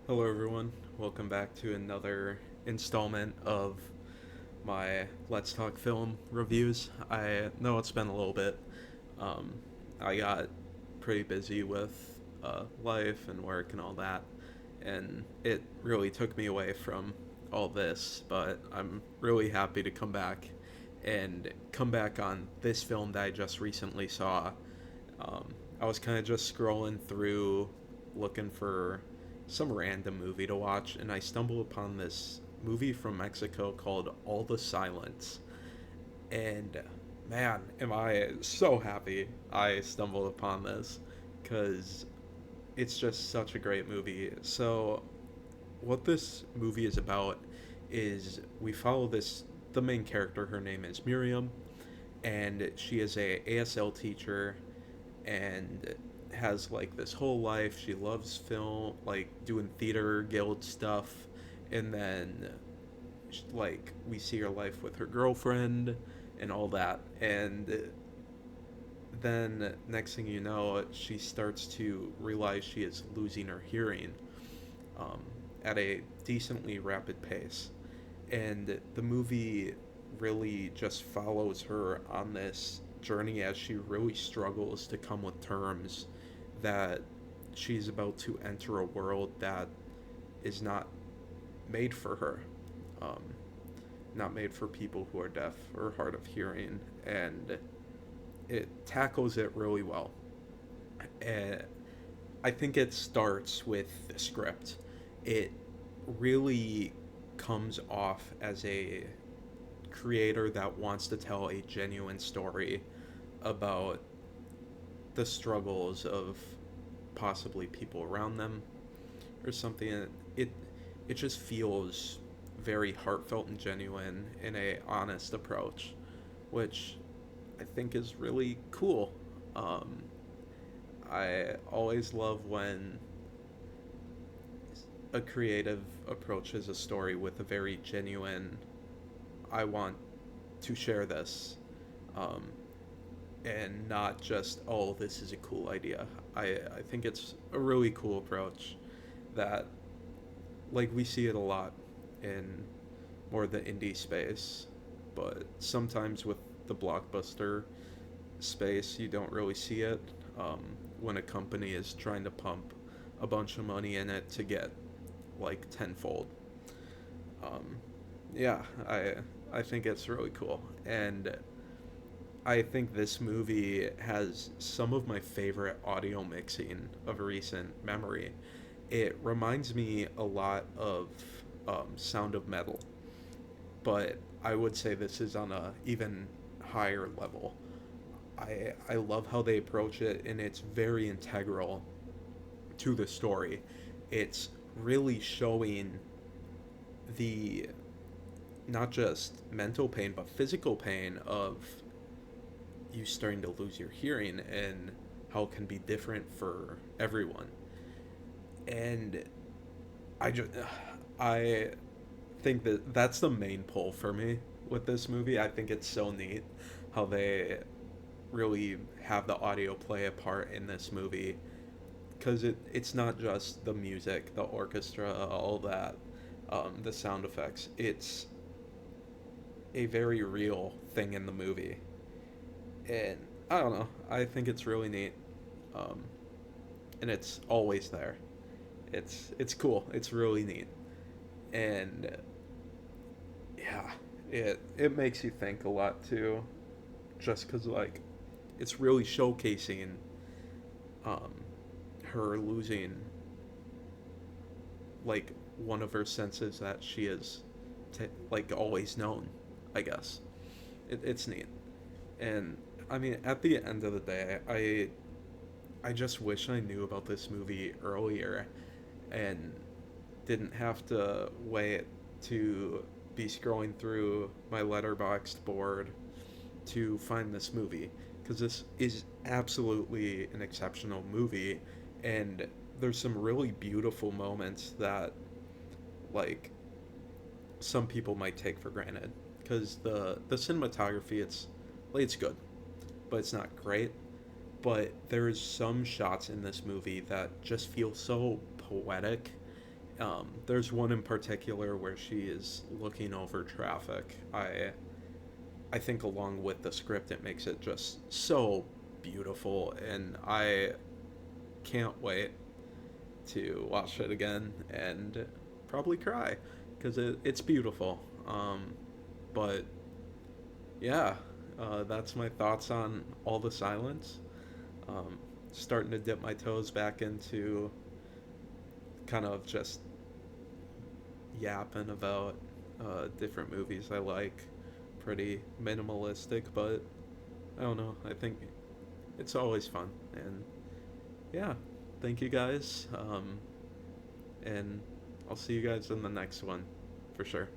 Hello, everyone. Welcome back to another installment of my Let's Talk Film reviews. I know it's been a little bit. Um, I got pretty busy with life and work and all that, and it really took me away from all this, but I'm really happy to come back and come back on this film that I just recently saw. I was kind of just scrolling through looking for some random movie to watch, and I stumbled upon this movie from Mexico called All the Silence. And man, am I so happy I stumbled upon this because it's just such a great movie. So, what this movie is about is we follow the main character. Her name is Miriam, and she is a ASL teacher and has like this whole life. She loves film, like doing theater guild stuff, and then like we see her life with her girlfriend and all that. And then next thing you know, she starts to realize she is losing her hearing um, at a decently rapid pace. And the movie really just follows her on this journey as she really struggles to come with terms that she's about to enter a world that is not made for her, um, not made for people who are deaf or hard of hearing, and it tackles it really well. And I think it starts with the script. It really comes off as a creator that wants to tell a genuine story about the struggles of possibly people around them or something. It it just feels very heartfelt and genuine in a honest approach, which I think is really cool. Um, I always love when a creative approaches a story with a very genuine, I want to share this, um, and not just, oh, this is a cool idea. I think it's a really cool approach that, like, we see it a lot in more the indie space, but sometimes with the blockbuster space, you don't really see it um, when a company is trying to pump a bunch of money in it to get like tenfold. Um, yeah, I think it's really cool, and I think this movie has some of my favorite audio mixing of recent memory. It reminds me a lot of Sound of Metal, but I would say this is on a even higher level. I love how they approach it, and it's very integral to the story. It's really showing the not just mental pain but physical pain of you starting to lose your hearing and how it can be different for everyone. And I just I think that that's the main pull for me with this movie. I think it's so neat how they really have the audio play a part in this movie because it's not just the music, the orchestra, all that, the sound effects. It's a very real thing in the movie, and I don't know. I think it's really neat, um, and it's always there. It's cool. It's really neat, and yeah, it makes you think a lot too, just because like it's really showcasing um, her losing like one of her senses that she is like always known, I guess. It's neat, and I mean at the end of the day, I just wish I knew about this movie earlier and didn't have to wait to be scrolling through my letterboxd board to find this movie, because this is absolutely an exceptional movie, and there's some really beautiful moments that like some people might take for granted, because the cinematography, it's good but it's not great. But there's some shots in this movie that just feel so poetic There's one in particular where she is looking over traffic. I think along with the script, it makes it just so beautiful, and I can't wait to watch it again and probably cry because it's beautiful. But yeah, that's my thoughts on All the Silence. Um, Starting to dip my toes back into kind of just yapping about different movies I like. Pretty minimalistic, but I don't know. I think it's always fun. And yeah, thank you guys. And I'll see you guys in the next one for sure.